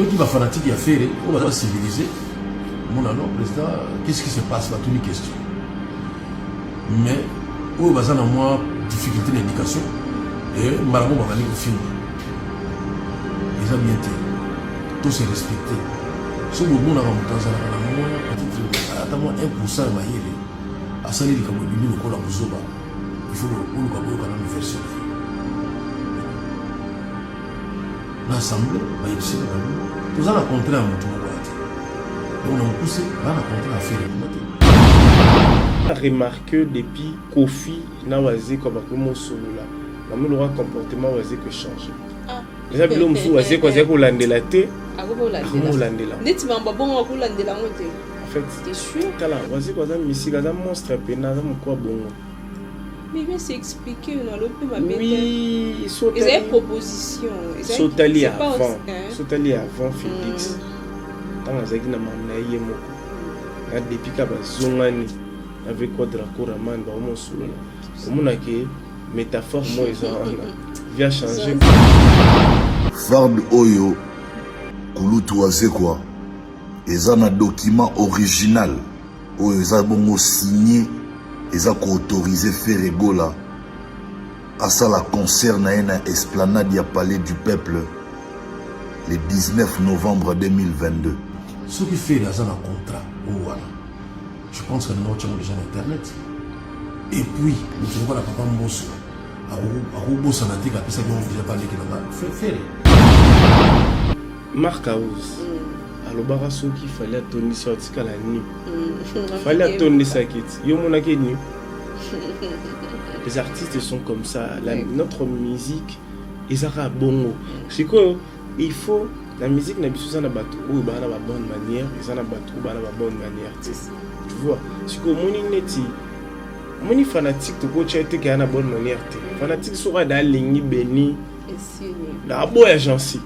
qui va fanatique à faire, on va civiliser. Mon alors, président, qu'est-ce qui se passe? Pas toutes les questions. Mais, où va ça moi difficulté d'éducation et Marabout va aller au film. Ils ont bien été. Tout se respecté. Si vous avez un petit 1% de maïe, à ça, il faut que vous ayez une version. L'Assemblée, nous allons rencontrer un mouton. Donc, on a poussé, on a rencontré à faire remarqué depuis Kofi Nawazé comme un solo là. On a un comportement que changer. Les habitants fou assez quoi c'est qu'on l'a délaté. En fait, c'est sûr. Tala, vas-y quoi ça missile, ça monstre pénal, ça me quoi bon. Mais c'est expliqué dans le peu ma bête. Oui, ils avaient proposition. Sautali avant. Sautali avant Félix. Tant que Zagina m'a naïe mon. A depuis qu'à Zongani avec quoi Dracouraman dans mon solo. Comme on a que métaphore moi ils ont vient changer. Fard Oyo Kulutuaze quoi. Ils ont un document original où ils ont signé. Ils ont autorisé Ferregola à ça la concert na une esplanade à Palais du Peuple le 19 novembre 2022. Ce qui fait là, c'est un contrat. Je pense que nous avons déjà Internet. Et puis, nous avons la papa Mbosso. À Mbosso, on a dit que ça nous déjà parlé que là-bas. Faire. Marc House. Alors, Barasso qui fallait attendre sur la nuit. Fallait attendre ça qui est. Les artistes sont comme ça. Notre musique, ils ont un bon. C'est quoi? Il faut. La musique n'a pas besoin de battre ou de la bonne manière. Ils ont un battre ou de la bonne manière. Tu vois? C'est comme mon fanatique de coach a été qui a une bonne manière. Fanatique sera dans la ligne béni. La boya agence.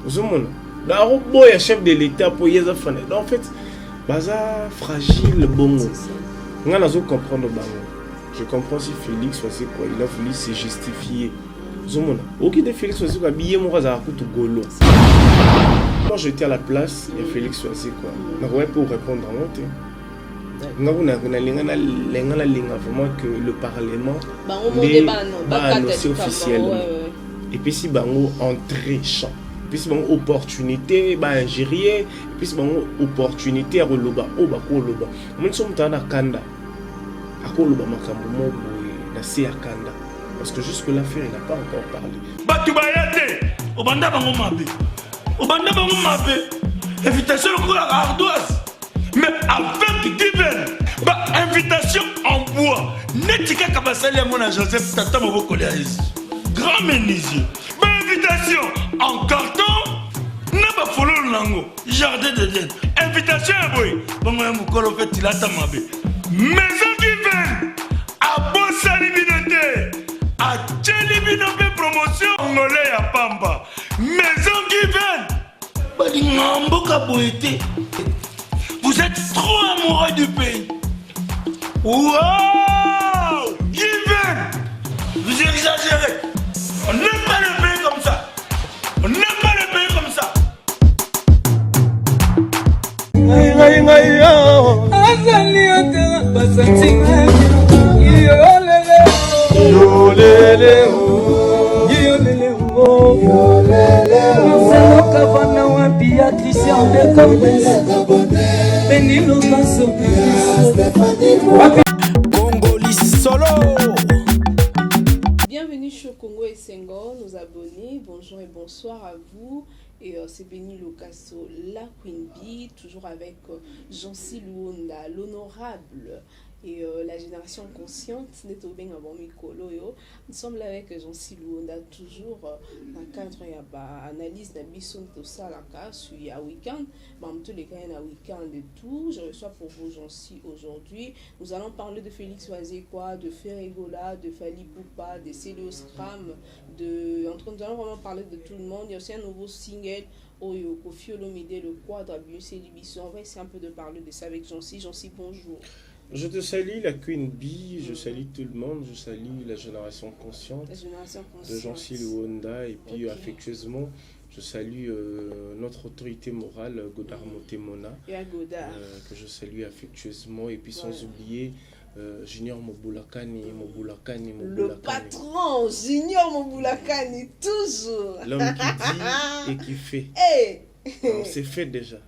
Vous avez la boya chef de l'État pour y avoir fanatique. En fait, baza fragile bon. On a comprendre bango. Je comprends si Félix soit quoi, il a voulu se justifier. Zomona. Ok de Félix soit quoi, billet mon raza coup golo. Moi j'étais à la place, il y a Félix soit quoi. Na ouais pour répondre à moi. On a vraiment que le Parlement c'est officiel. Et puis si bango entrée champ. Puis si bango opportunité ba ingérier, puis si bango opportunité à reloba, o ba ko loba. Mon sommes dans la kanda. Akoloba makambo mo na se akanda. Parce que jusque là il n'a pas encore parlé. Batu bayate, obanda bango mabe. Obanda bango mabe. Invitation pour ardoise. Mais avec divers, invitation en bois. Netika kabasali à mon Joseph Tata Moboko Léaïs. Grand menuisier. Invitation en carton. N'a pas follow lango. Jardin de Dieu. Invitation à boy. Bon, moi, mon colo fait il a ta mabe. Maison divers. À Bossa Libinoté. À Tchelibinoté promotion. Angolais à Pamba. Maison divers. Badingamboka boité. Vous êtes trop amoureux du pays. Wow! Given! Vous exagérez. On n'aime pas le pays comme ça. On n'aime pas le pays comme ça. Bienvenue sur Congo et Senghor, nos abonnés, bonjour et bonsoir à vous. Et c'est Béni Locasso, la Queen Bee, toujours avec Jancy Luonda, l'honorable et la génération consciente. Nous sommes là avec Jancy Luonda, toujours dans le cadre de l'analyse de Bisson tout ça, sur le week-end. Dans tous les cas, il y a un week-end et tout. Je reçois pour vous Jancy aujourd'hui. Nous allons parler de Félix Wazekwa, de Ferregola, de Fali Poupa, de Célios Kram, nous allons vraiment parler de tout le monde. Il y a aussi un nouveau single, Oyo, Kofi Olomide, le quadre, Bisson. On va essayer un peu de parler de ça avec Jancy. Jancy, bonjour. Je te salue la Queen Bee, je salue tout le monde, je salue la génération consciente, de Jancy Luonda et puis affectueusement Je salue notre autorité morale, Godard Motemona, Et à Godard. que je salue affectueusement. Et puis sans oublier Junior Mobulakani. Le patron, Junior Mobulakani, toujours. L'homme qui dit et qui fait. Hey. C'est fait déjà.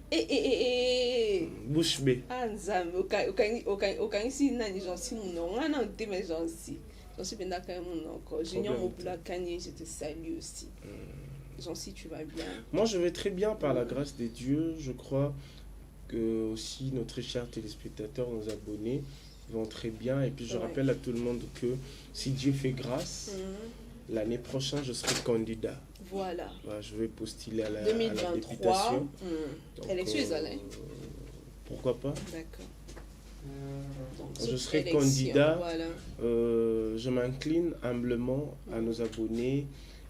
Bouche bée. Ah, Nzambe, okanisi nani Jansi Mouno, on a un thème Jansi. Jansi Bendaka Mouno encore. Junior Mobulakani, je te salue aussi. Jansi, tu vas bien? Moi, je vais très bien par la grâce de Dieu. Je crois que aussi notre chers téléspectateurs, nos abonnés vont très bien. Et puis je rappelle à tout le monde que si Dieu fait grâce, l'année prochaine, je serai candidat. Voilà. Je vais postuler à la 2023. à la députation. Élection est pourquoi pas? D'accord. Je serai candidat. Voilà. Je m'incline humblement à nos abonnés,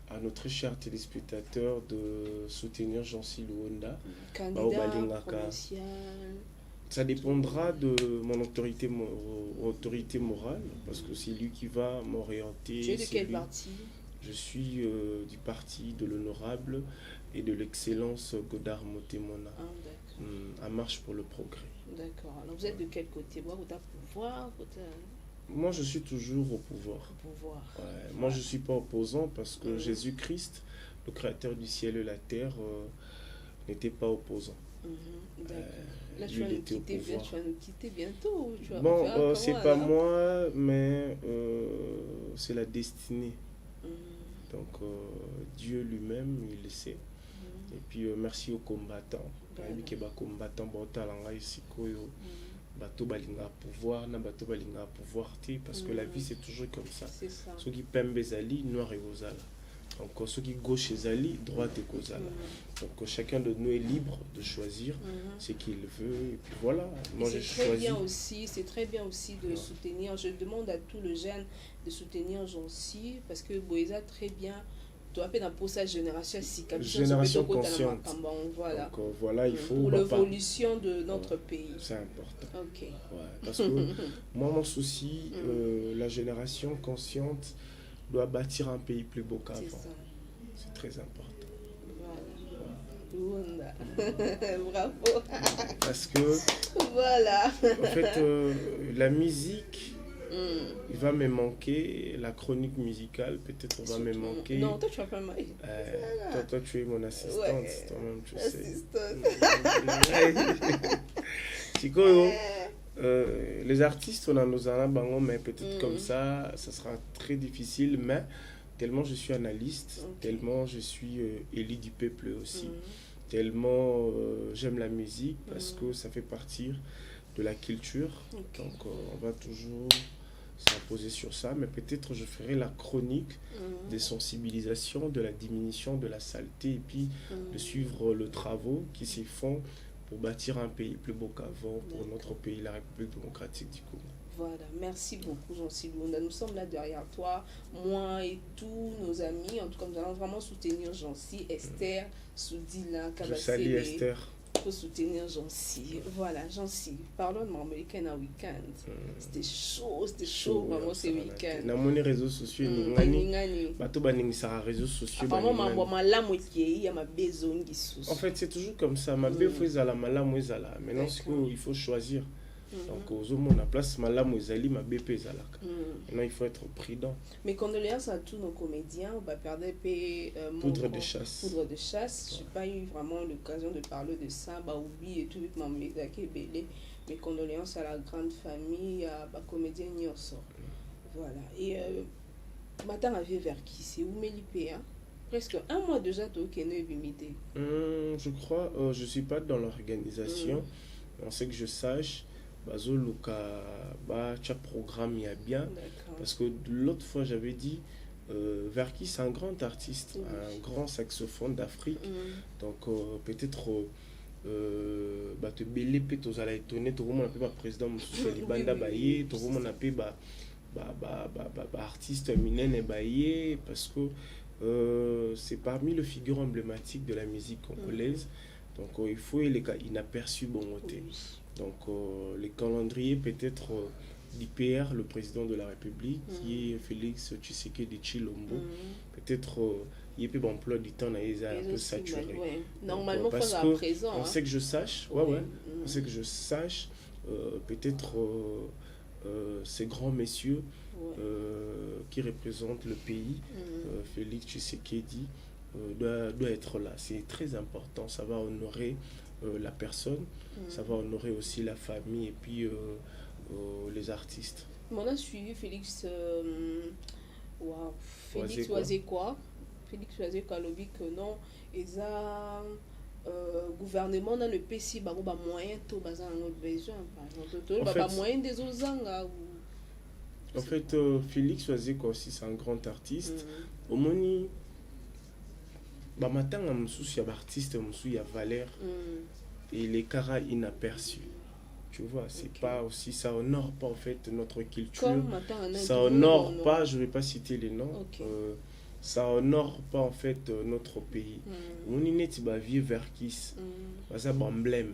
à notre cher téléspectateur de soutenir Jansi Luonda. Candidat provincial. Ça dépendra de mon autorité morale, parce que c'est lui qui va m'orienter. Tu es de quel parti? Je suis du parti de l'honorable et de l'excellence Godard Motemona. À Marche pour le Progrès. D'accord. Alors vous êtes de quel côté? Moi, vous avez pouvoir? Moi, je suis toujours au pouvoir. Moi, je ne suis pas opposant parce que Jésus-Christ, le créateur du ciel et la terre, n'était pas opposant. Là, tu vas nous quitter bientôt. Bon, c'est pas moi, mais c'est la destinée. Donc, Dieu lui-même, il le sait. Et puis, merci aux combattants. Bateau balinga pouvoir, na bateau balinga pouvoir, parce que la vie c'est toujours comme ça. Ceux qui pembe zali, noir et ozala. Donc ceux qui gauche zali, droite et kozala. Donc chacun de nous est libre de choisir ce qu'il veut. Et puis voilà, moi j'ai choisi. C'est très bien aussi de soutenir. Je demande à tous les jeunes de soutenir Jansi parce que Boïsa très bien. Tu as fait pour sa génération consciente. Voilà. Donc voilà, il faut pour l'évolution de notre pays. C'est important. Ok. Parce que moi, mon souci, la génération consciente doit bâtir un pays plus beau qu'avant. C'est très important. Voilà. Bravo. Parce que, voilà. En fait, la musique. Il va me manquer, la chronique musicale peut-être va me manquer. Non, toi tu vas pas mal. Toi tu es mon assistante, toi-même tu sais. Les artistes on a nos bango, mais peut-être comme ça sera très difficile, mais tellement je suis analyste, tellement je suis élu du peuple aussi, tellement j'aime la musique parce que ça fait partie de la culture, donc on va toujours s'imposer sur ça, mais peut-être je ferai la chronique des sensibilisations, de la diminution de la saleté et puis de suivre les travaux qui s'y font pour bâtir un pays plus beau qu'avant pour notre pays, la République démocratique du Congo. Voilà, merci beaucoup Jansi Luonda. Nous sommes là derrière toi, moi et tous nos amis. En tout cas, nous allons vraiment soutenir Jansi, Esther, Soudila, Kabasele. Je salue Esther. Pour soutenir Jansi. Voilà, Jansi. Parlons de mon week-end à week-end. C'était chaud vraiment ce week-end. Dans mon réseaux sociaux, réseaux sociaux. En fait, c'est toujours comme ça. Ma belle maintenant, il faut choisir. Donc, aux hommes, on a place Malam Ezali, ma BP Ezalaka. Maintenant, il faut être prudent. Mes condoléances à tous nos comédiens. On va perdre Poudre de chasse. Poudre de chasse. Je n'ai pas eu vraiment l'occasion de parler de ça. Oubi et tout, mes condoléances à la grande famille, à la comédien Nyorso. Voilà. Et matin, à vers qui c'est où Mélipé, hein? Presque un mois déjà, tu es vimité. Je crois, je ne suis pas dans l'organisation. On sait que je sache. Chaque programme il y a bien parce que l'autre fois j'avais dit Verki c'est un grand artiste, un grand saxophone d'Afrique, donc peut-être te belé peut aux à étonné tout le monde appelle président Moussouali Banda Baye, tout le monde appelle artiste Minen Baye parce que c'est parmi les figures emblématiques de la musique congolaise, donc il faut les cas inaperçus bon côté. Donc, les calendriers peut-être d'IPR, le président de la République, qui est Félix Tshisekedi Tshilombo, peut-être il peut emploi du temps est un peu aussi, saturé. ouais. Normalement, Donc, il parce faut que à présent. on Hein. sait que je sache, on sait que je sache, peut-être ces grands messieurs qui représentent le pays, Félix Tshisekedi, doit être là. C'est très important, ça va honorer la personne, ça va honorer aussi la famille et puis les artistes. On a suivi Félix Félix Oazekwa. Félix Oazekwa lobby que non, ils a gouvernement dans le PC ba moyen to baza un besoin par exemple ba moyen des ozanga ou en fait Félix Oazekwa aussi c'est un grand artiste au moni ba matanga mususu ya artiste mususu ya valeur et les cara inaperçus. Tu vois, c'est pas aussi, ça honore pas en fait notre culture. Ça honore pas, je vais pas citer les noms. Ça honore pas en fait notre pays. On est net ba vieux Verkis. Ça emblème.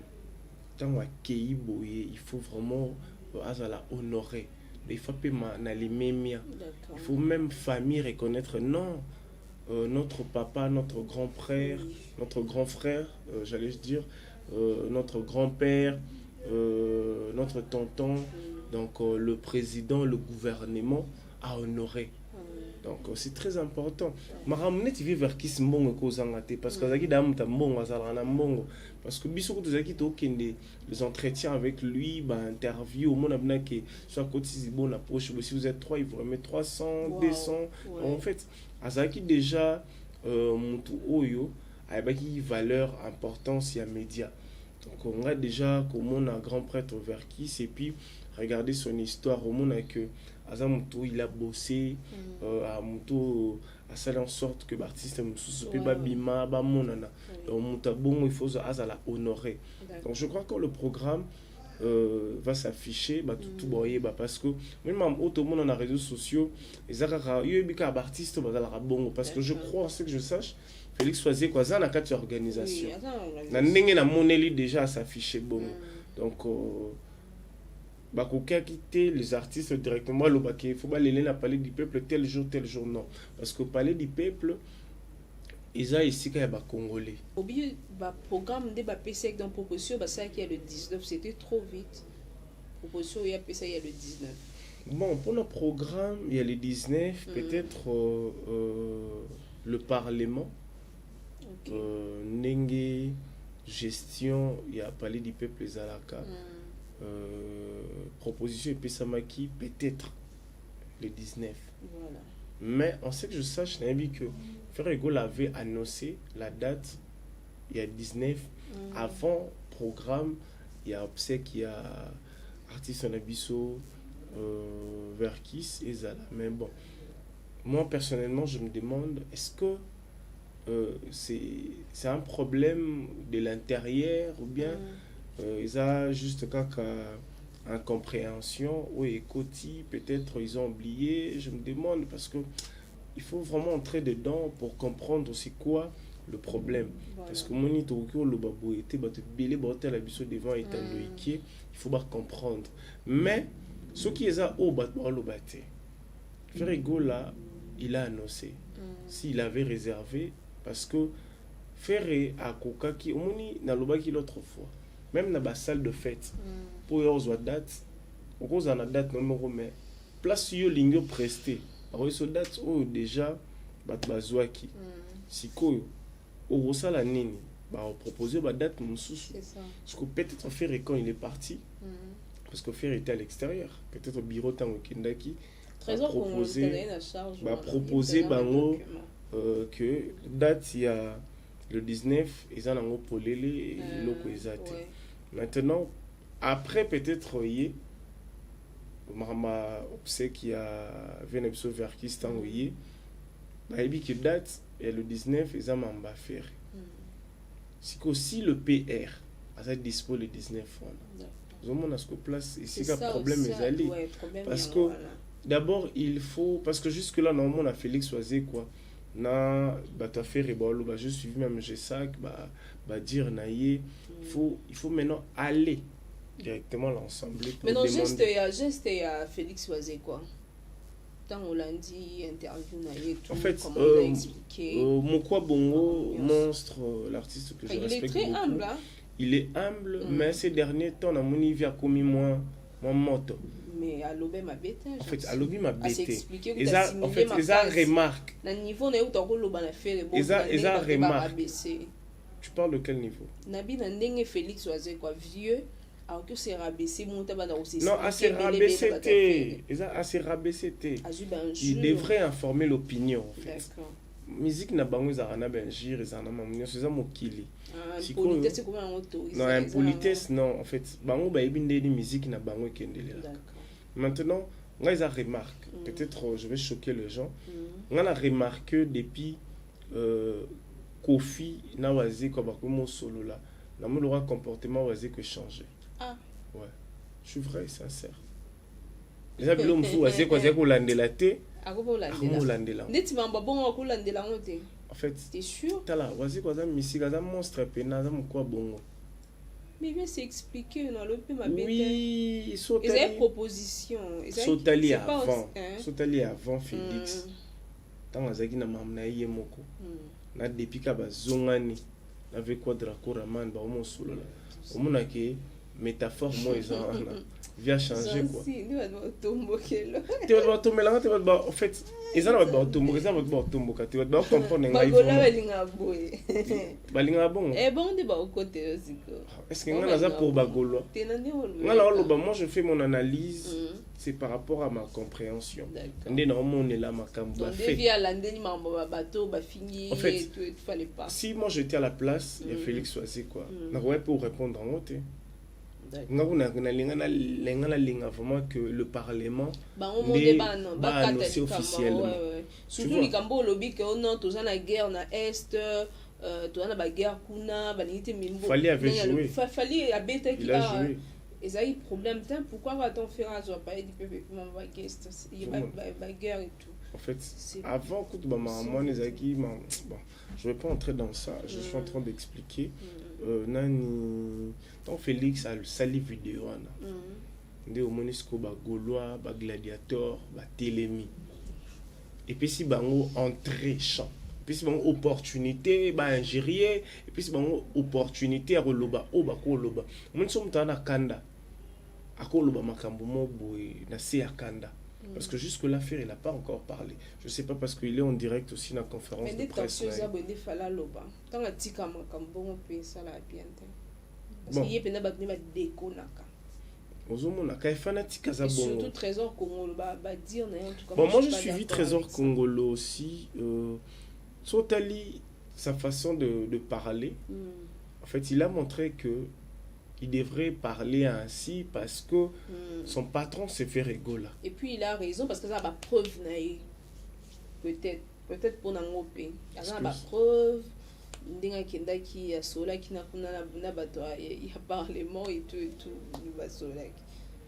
Tant qu'il il faut vraiment la honorer. Il faut pas les mêmes. Il faut même famille reconnaître non. Notre papa, notre grand frère, j'allais dire, notre grand-père, notre tonton, donc le président, le gouvernement a honoré. Donc c'est très important. Maramne tu vis vers qui se mbongo kozangate parce que zaki dam ta mbongo azalana mbongo parce que biso ko zaki to kende les entretiens avec lui, bah interview au monde abna que soit côté bon approche si vous êtes 3 il vous remet 300 200 en fait azaki déjà mutu oyo ayebaki valeur importance ya média. Donc on a déjà comment on a grand prêtre Verkis et puis regardez son histoire au monde que Azamuto il a bossé à Muto à faire en sorte que l'artiste mususu pe babima ba monana donc mutabongo il faut azala honorer. Donc je crois que le programme va s'afficher bah tout boyer bah parce que même auto monde on a réseaux sociaux les akaka yebika artiste bazala bongo parce que je crois ce que je sache Félix Oazekwa za na kati organisation na ndenge na moneli déjà s'afficher bongo donc bah quitter les artistes directement le baquet il faut pas les parler du peuple tel jour non parce que parler du peuple ils a ici qu'il y a ba congolais au biais ba programme de ba PC dans proposition bah ça qui est le 19 c'était trop vite proposition il y a PC il y a le 19 bon pour notre programme il y a le 19 peut-être le parlement Nenge gestion il y a parlé du peuple Zalaka proposition et Pessamaki peut-être le 19 voilà. Mais on sait que je sache que Ferrego avait annoncé la date il y a 19 avant programme il y a obsèque il y a artiste en abisso Verkis et Zala mais bon moi personnellement je me demande est-ce que c'est un problème de l'intérieur ou bien ils ont juste incompréhension ou écouti peut-être ils ont oublié je me demande parce que il faut vraiment entrer dedans pour comprendre c'est quoi le problème parce que mon itoko le babou était battu belé botter la biso devant étant il faut pas comprendre mais ce qui est à au battre le battre Ferrego là il a annoncé s'il avait réservé parce que Ferré à Kokaki au moni na lobaki l'autre fois même dans la salle de fête pour y avoir date au cause en date numéro mais place yo lingo presté alors ce date où déjà bat bazwaki sikoyo au sala nini ba proposer ba date mususu parce que peut-être Ferré quand il est parti parce que Ferré était à l'extérieur peut-être au bureau tant au Kindaki proposer bango que date il y a le 19 ils en ont polélé et loko ezate maintenant après peut-être y mama obsèque qui a venebso Verkis tangoyé bah et que date et le 19 ils en mamba faire c'est qu'aussi le PR a dispo le 19 on nous on a ce que place ici le problème est allé parce que d'abord il faut parce que jusque là normalement on a Félix Oazekwa na bata faire rebolo bah je suis même j'ai ça bah dire naïe il faut maintenant aller directement l'ensemble maintenant geste à Félix Oazekwa Tant on l'a dit, interview, et tout, En fait, comment il a expliqué. Mokwa Bongo, Monstre, l'artiste que je Il est respecte très beaucoup. humble, hein. Il est humble, mais ces derniers temps, on a mon via commis moins moto. Mais à l'obé m'a bêté. En fait, à l'obé m'a bêté. expliqué que En fait, ils ont remarque. Le niveau n'est pas au bas faire. Ils ont remarque. Tu parles de quel niveau? Nabi Nandenge Félix Oazé, quoi, vieux. Alors que c'est rabaissé, mon tabac aussi. Non, assez rabaissé. Ils ont assez rabaissé. Il devrait informer l'opinion, en fait. D'accord. Musique n'a pas eu à benjir, ils en ont c'est ça mokili. Politesse, c'est comment on autorise? Non, impolitesse, non. En fait, bango ba ibinde di musique n'a bango kendele. Maintenant, on a des remarques. Peut-être je vais choquer les gens. On a remarqué depuis Kofi na wazi ko bakomo solo là. Na mo le comportement wazi que changer. Ah. Ouais. Je suis vrai et sincère. Les abilom fou wazi ko zeko landela te. En fait, t'es sûr? Tala, voici quoi ça, musique, ça monstre pena, ça quoi bongo. Mais bien c'est expliqué, on a le peu ma bête. Oui, ils avaient proposition. Sautali avant, sautali avant Félix. Tant azaki na mamna yemoko. Na depuis ka bazongani, avec Quadraco Raman ba mo solo là. Au mona ke métaphore moi ils ont vient changer quoi. En fait, ils ont comprendre est-ce que pour bagolo? Moi je fais mon analyse, c'est par rapport à ma compréhension. En fait, si moi j'étais à la place, il y a Félix Oazé quoi. N'aurais pour répondre en haut. Vraiment que le Parlement va annoncer officiellement. Surtout les Cambo lobby que on a tous en la guerre na est, tous en la guerre kuna, banité mimbo. Fallait avait joué. Fallait à bête qui a joué. Et ça y problème pourquoi va-t-on faire à pas du peuple va guest, il y a pas guerre et tout. En fait, avant que moi les acquis bon, je vais pas entrer dans ça, je suis en train d'expliquer. Nani tant Félix a le sali vidéo ana nde au monisco ba gaulois ba gladiateur ba télémi et puis si bango entrée champ puis si bango opportunité ba ingérier et puis si bango opportunité à roloba o ba ko loba mon so mutana kanda akoloba makambo mo boy na se akanda. Parce que jusque l'affaire, il n'a pas encore parlé. Je ne sais pas parce qu'il est en direct aussi dans la conférence de presse. Mais bon, moi, je suivi Trésor Congolo aussi. Sotali, sa façon de parler, en fait, il a montré que il devrait parler ainsi parce que son patron s'est fait rigoler. Et puis il a raison parce que ça va preuve peut-être pour n'angopé. Ça va preuve ndinga kenda qui a sola qui n'a na bato il a parlement et tout va sola.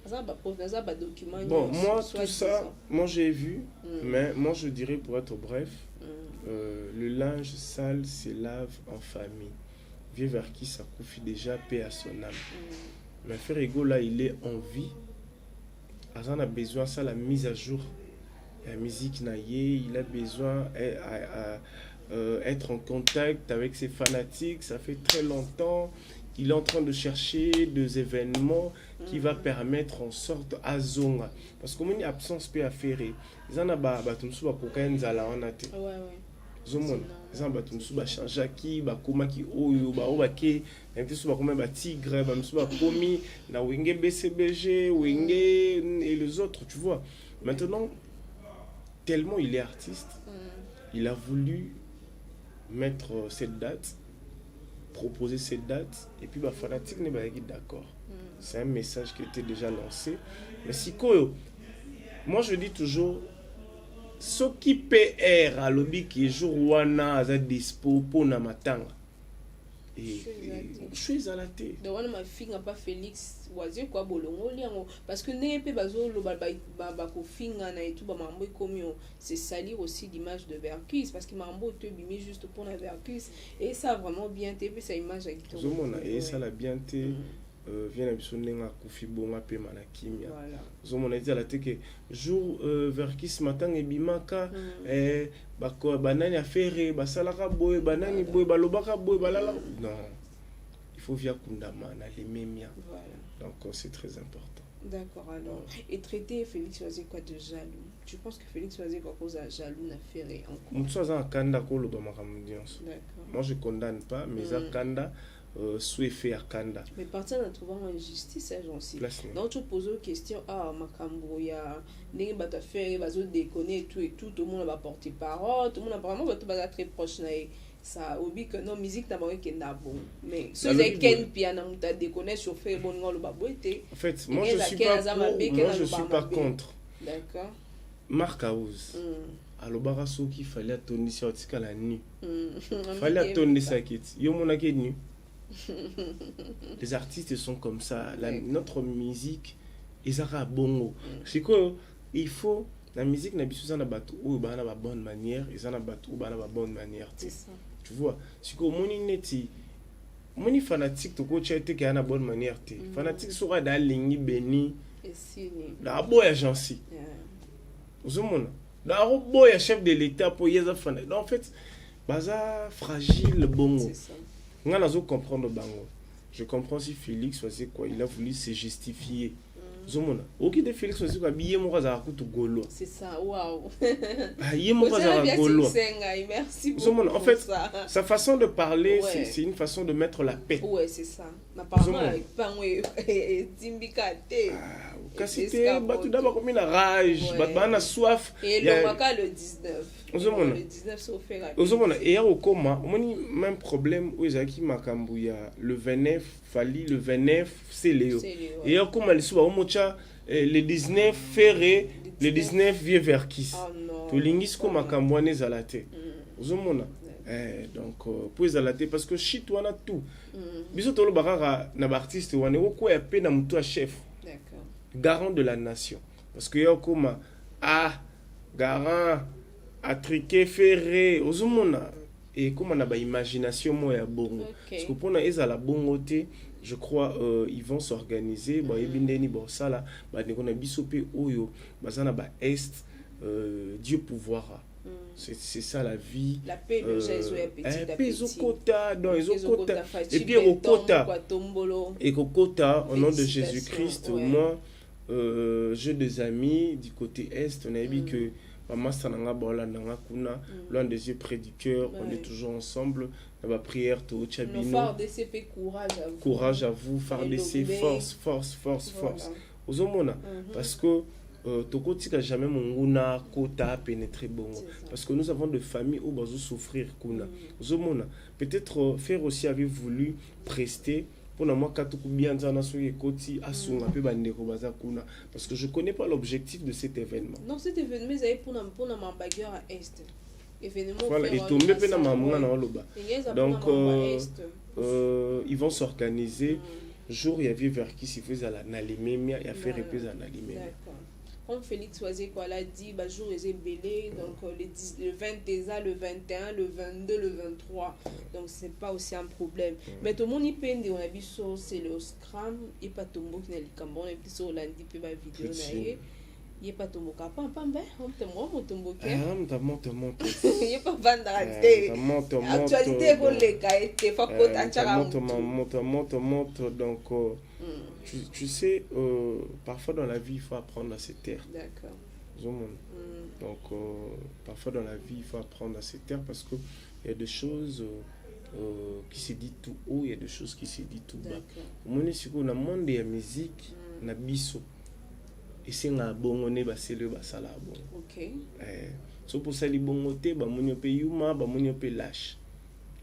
Ça va preuve ça va document. Bon, moi tout ça, moi j'ai vu mais moi je dirais pour être bref le linge sale se lave en famille. Vers qui ça confie déjà paix à son âme. Mais Ferrego là, il est en vie. Azan a besoin de ça, la mise à jour. La musique naïe, il a besoin d'être en contact avec ses fanatiques. Ça fait très longtemps. Il est en train de chercher des événements qui va permettre en sorte à Zonga. Parce que mon absence peut faire. Ils en a tout ça cocaïne zala on a été. Zomon, exemple batumsu ba chanjaki ba komaki oyo ba obake na biso ba komé ba tigre ba musu ba komi na wenge BCBG wenge et les autres tu vois. Maintenant tellement il est artiste, il a voulu mettre cette date, proposer cette date et puis ba fanatique ne ba d'accord. C'est un message qui était déjà lancé mais si koyo moi je dis toujours ce qui PR à lobby qui jour wana za dispo pour na matanga et je suis à la tête de wana ma fille n'a pas Félix Oazé quoi bolongo liango parce que ne pe bazo lo ba ko finga na et tout ba mambo comme c'est salir aussi l'image de Vercus parce que mambo te bimi juste pour la Vercus et ça a vraiment bien été sa image avec tout et ça l'a bien été vient à biso nenga kufi bonga pe manakimia Voilà. zo mona dit à la teke jour vers qui ce matin et bimaka bako banani affaire basalaka boy banani boy balobaka boy balala non il faut via kundama na lememia Voilà. donc c'est très important. D'accord, alors. Et traiter Félix Oazé quoi de jaloux? Tu penses que Félix Oazé quoi cause à jaloux n'a fait en quoi? Mutsu aza kanda ko lo ba makamdiance. D'accord. Moi je condamne pas mais za kanda sous fait à kanda. Mais partir de trouver une injustice, j'en sais. Place ni. Donc tu poses une question, ah, Makambo, il y a des gens qui faire, ils vont déconner tout le monde va porter parole, tout le monde apparemment va être très proche. Ça oublie que non, musique n'a pas été bon. Mais si vous avez quel piano, vous avez déconné sur faire bon, on le va boiter. En fait, moi je suis pas contre. D'accord. Marc Aouz. Alobara soki fallait attendre sur tika la nuit. Fallait attendre ça qui yo mona ke nu. Les artistes sont comme ça. Notre musique, ils ont bongo. C'est quoi? Il faut la musique n'a pas de la bonne manière. Ils ont la bonne manière. C'est ça. Tu vois? C'est quoi? Mon fanatique to ko chete qui a la bonne manière. Fanatique sera dans ligne béni. Et si la boya gentil. Vous avez la boya chef de l'État pour y avoir fanatique. En fait, baza fragile bongo. C'est ça. Je comprends le bango. Je comprends si Félix faisait quoi, il a voulu se justifier. Zomona. Ok de Félix faisait quoi, billet mon raza kutu golo. C'est ça, waouh. Billet mon raza golo. Merci beaucoup. Zomona. En fait, ça. sa façon de parler, Ouais. c'est une façon de mettre la paix. Ouais, c'est ça. Apparemment, et Timbikate. Cassité, batu d'abord comme une rage, batu na soif. Et le Maka le 19. Ozomona. Le 19 c'est offert. Ozomona. Et il y a au coma, on a même problème où Ezaki Makambouya, le 29, Fali, le 29, c'est Léo. Et il y a comme le soir, le 19, Ferré, le 19, Vieux Verkis. Oh non. To lingis ko Makambouane Zalate. Ozomona. Donc, pour Zalate, parce que shit, on a tout. Biso tolo barara na artiste, on est au quoi à peine à moutou chef. D'accord. Garant de la nation. Parce que y a comme garant atriqué ferré ozomona et comme on a ba imagination moi ya bongo parce que pour na ezala bongoté je crois ils vont s'organiser ba ebindeni ba sala ba nekona bisope oyo bazana ba est Dieu pouvoir. C'est ça la vie. La paix de Jésus est petit à petit. Et puis au quota. Et au quota, au nom de Jésus-Christ, moi, j'ai des amis du côté est. On a vu que maman Sananga Bola Nanga Kuna, loin des yeux près du cœur, on est toujours ensemble. Dans la prière, tout Chabino. FARDC, courage à vous. Courage à vous, FARDC, force. Aux hommes, parce que Tokotika jamais mon guna kota pénétrer bon parce que nous avons des familles où bazo souffrir kuna zomona peut-être faire aussi avait voulu prester pour moi katuku bien zana so yekoti asunga pe bandeko baza kuna parce que je connais pas l'objectif de cet événement. Non, cet événement c'est pour ma bagarre à est. Événement voilà et tomber pe na mamunga na loba. Donc ils vont s'organiser jour il y avait vers qui s'y faisait la limemia il y a fait reprise à la limemia. Comme Félix Oazé quoi l'a dit, bah jour est belé donc le 20 déjà, le 21, le 22, le 23. Donc c'est pas aussi un problème. Mais tout le monde y peine on a vu sur c'est le scram et pas tombo qui n'a le cambon et puis sur lundi puis ma vidéo naé. Il est pas tombo capable on te tombo qui monte il est pas vandalité actualité pour les gars et faut monte donc tu sais parfois dans la vie il faut apprendre à se taire. D'accord. Donc parfois dans la vie il faut apprendre à se taire parce que il y a des choses qui se dit tout haut, il y a des choses qui se dit tout bas. Mon est na monde de la musique na biso et c'est un bon ne ba c'est le ba sala bon. OK. So pour ça li bon te ba monyo pe yuma ba monyo pe lâche.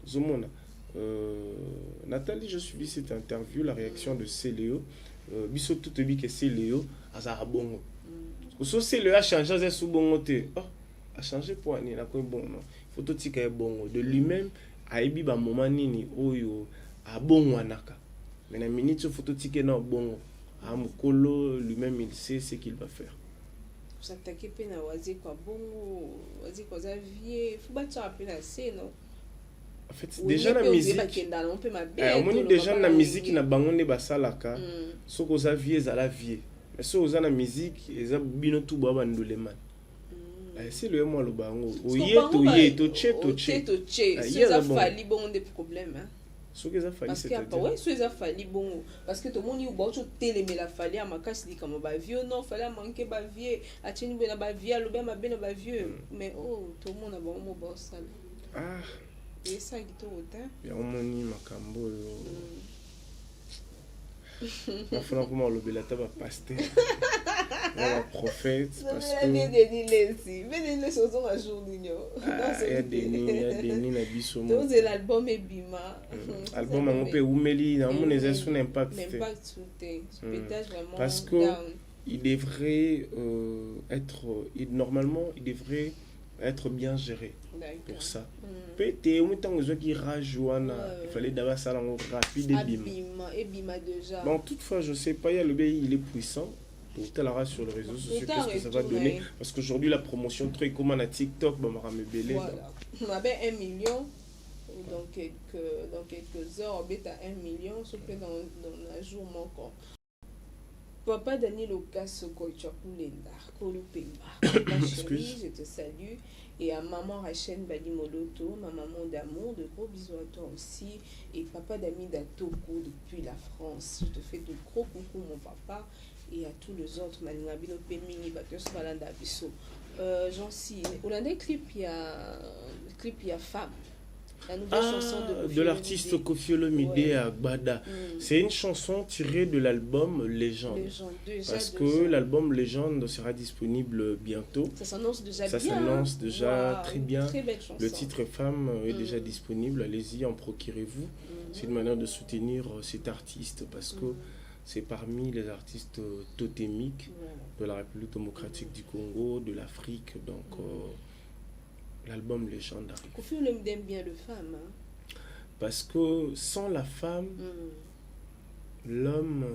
Zomona Nathalie, je suivi cette interview, la réaction de Céléo. Biso tout bi que Céléo azara bongo. So Céléo a changé ça sous bongo te. Oh, a changé pour ani na ko bon non. Faut tout tika bongo de lui-même a ebi ba moment nini oyo a bongo anaka. Mais na minute faut tout tika na bongo. Amukolo lui-même il sait ce qu'il va faire. Vous attaquez pena wazi kwa bongo, wazi kwa Xavier, faut battre à pena c'est non. En fait, Oui, déjà mais la on musique. on Déjà la musique na bango ne basalaka. So ko za vie za la vie. Mais so za na musique eza bino tout ba bandole man. C'est le moi le bango. Oye to che. So ça fali bon des problèmes hein. So que ça fali parce que après ouais so ça fali bon parce que tout le monde y ba to télé mais la fali à makasi di comme ba vieux non fallait manquer ba vieux a tini bena ba vieux lo ba bena ba vieux mais oh tout le monde a bon mo ba sala. Ah. Et ça qui te rotin. Ya omoni makambo yo. Enfin comment le belata ba pasteur. Un prophète parce que mais les choses à jour d'igno. Il y a des nids na biso. Donc c'est l'album Ebima. Album on peut oumeli na mon les sous impact. L'impact sauté. Spectacle vraiment. Parce que il devrait normalement il devrait être bien géré. Pour ça. Pété au temps où qui rage il fallait d'abord ça rapide Ebima déjà. Bon toutefois je sais pas il y a le pays il est puissant. Pour tel sur les réseaux sociaux, qu'est-ce que ça va donner? Parce qu'aujourd'hui, la promotion très commune à TikTok, bah, m'a belé. Voilà. On avait 1 million. Dans quelques heures, on est à 1 million, sauf que dans un jour, encore. Papa Daniel Ocasso, Koichakulenda, Kolupemba. Papa chérie, je te salue. Et à maman Rachel Balimoloto, ma maman d'amour, de gros bisous à toi aussi. Et papa d'ami d'Atoko depuis la France. Je te fais de gros coucou, mon papa. Et à tous les autres, Malingabino Pemini, Batos Valanda Bisso. J'en suis. Au dernier clip, il y a Femme. La nouvelle chanson de l'artiste Koffi Olomide à Gbada. C'est une chanson tirée de l'album Légende. Parce que l'album Légende sera disponible bientôt. Ça s'annonce déjà bien. Ça s'annonce déjà très bien. Très belle chanson. Le titre Femme est déjà disponible. Allez-y, en procurez-vous. C'est une manière de soutenir cet artiste parce que c'est parmi les artistes totémiques de la République démocratique du Congo, de l'Afrique. Donc, l'album Légende arrive. Koffi Olomide aime bien le femme. Hein? Parce que sans la femme, l'homme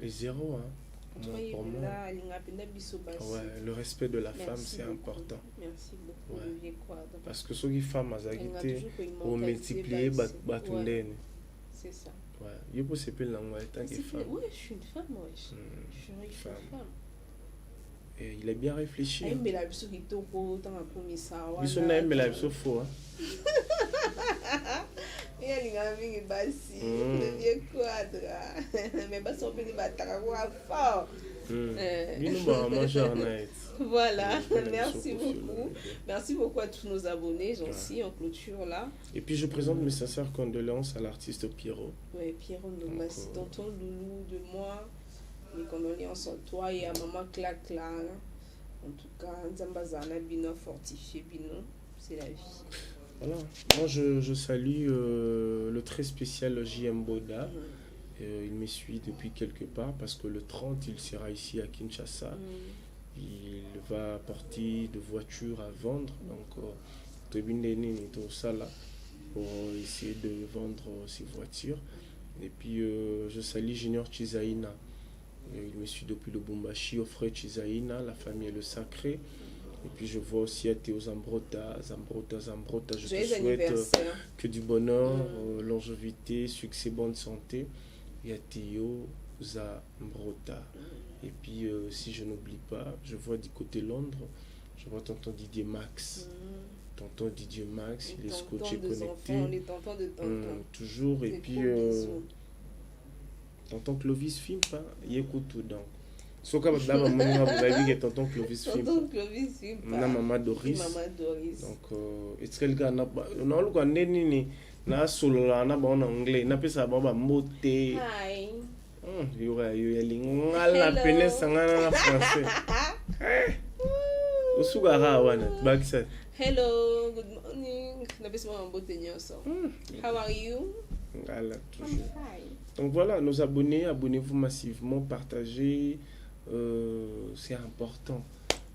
est zéro. Hein. Pour moi. Ouais, le respect de la femme, c'est important. Merci beaucoup. Ouais. Parce que ceux qui femmes ont multiplié Batundene. C'est ça. Ouais, il faut se appeler en tant que femme. Oui, je suis une femme, ouais. Je suis une femme. Et il est bien réfléchi. Mais la biso qui toko dans un commissaire. Biso na mais la biso faux. Et elle a mis bassi, le vieux quadre. Mais pas son petit batara fort. Voilà, merci beaucoup. Merci beaucoup à tous nos abonnés. J'en suis en clôture là. Et puis je présente mes sincères condoléances à l'artiste Pierrot. Oui, Pierrot, tonton Loulou de moi. Mes condoléances à toi et à maman Clac là. En tout cas, Nzambazana Bino fortifié Bino, c'est la vie. Voilà. Moi je salue le très spécial JM Boda. Il me suit depuis quelque part parce que le 30 il sera ici à Kinshasa. Il va apporter de voitures à vendre. Donc tout ça là pour essayer de vendre ses voitures. Et puis je salue Junior Chizaïna. Il me suit depuis le Bumbashi, Offray Chizaïna, la famille est le sacré. Et puis je vois aussi à Théo Zambrota. Je te souhaite que du bonheur, longévité, succès, bonne santé. Il y a Théo Zambrota. Et puis si je n'oublie pas, je vois du côté Londres, je vois tonton Didier Max. Tonton Didier Max, il est scotché connecté. Les tontons de tonton. Toujours. Et puis tonton Clovis filme pas, il écoute tout donc. Sauf que vous avez dit que tonton Clovis filme pas. Tonton Clovis filme pas. Maman Doris. Donc est-ce que le gars n'a pas non le gars n'est na solo là na bon anglais na pesa ba mote. Hi. Yo ya lingala na pene sangana na français. Usugara wana bakisa. Hello, good morning. Na pesa ba mote nyoso. How are you? Ngala toujours. Donc voilà, nos abonnés, abonnez-vous massivement, partagez, c'est important.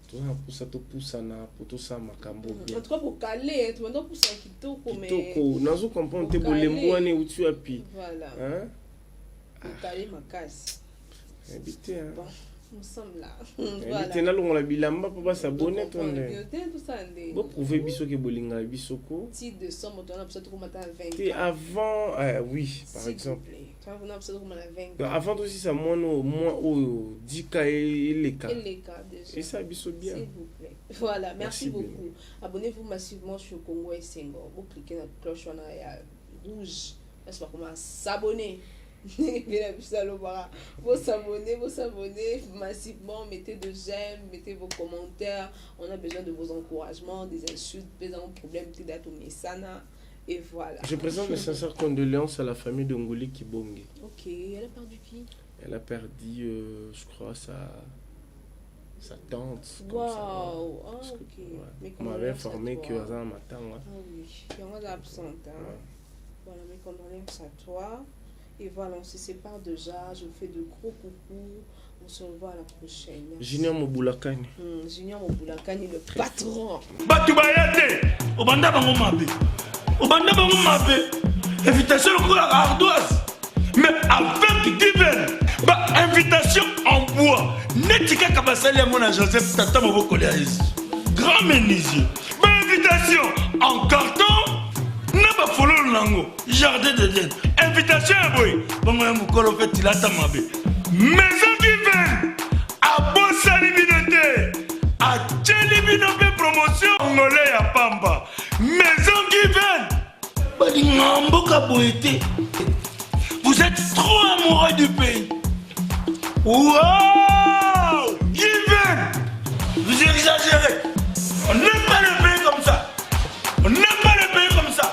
Tout ça pour ça, tout pousse pour tout ça, makambo bien. En tout cas pour caler, tu m'as poussé un kitoko, mais. Kitoko, nous comprenons que les mois où tu as pi. Voilà. Hein? Pour caler ma casse. Habité, hein. Bon. nous sommes là. Maintenant, on a bilamba pour pas s'abonner. Tout ça. Vous pouvez biso que bolinga bisoko. Titre de somme, on a peut-être comme 20. Et avant, oui, par exemple. Avant aussi, ça moins au 10K et les cas. Et ça, biso bien. S'il vous plaît. Voilà, merci beaucoup. Abonnez-vous massivement sur Congo et Senghor. Vous cliquez dans la cloche rouge. N'est-ce pas comment s'abonner? Vous s'abonnez massivement, mettez de j'aime, mettez vos commentaires. On a besoin de vos encouragements, des insultes, des problèmes, des dates et voilà. Je présente mes sincères condoléances à la famille de Ngoli Kibonge. Ok, elle a perdu qui? Elle a perdu, je crois, sa tante. Waouh, ok. Ouais. On m'avait informé que Azan matin. Ah oui, on est absente. Hein. Voilà, mes condoléances à toi. Et voilà, on se sépare déjà. Je vous fais de gros coucous. On se revoit à la prochaine. Junior Moboulakani. Junior Moboulakani, le patron. Batubayate, Obanda bango mabe. Obanda bango mabe. Invitation à la ardoise. Mais avec divers. Invitation en bois. Netika Kabasali à mon Joseph Tata Moboko Léaïs. Grand menuisier. Invitation en carton. N'a pas follow lango. Jardin de Dieu. Invitation à boy. Bon, on m'a fait tilata mabe. Maison divine. À Bossa Libinoté. À Tchelibinoté promotion. Angolais à Pamba. Maison divine. Badingamboka boété. Vous êtes trop amoureux du pays. Wow! Given! Vous exagérez. On n'aime pas le pays comme ça. On n'aime pas le pays comme ça.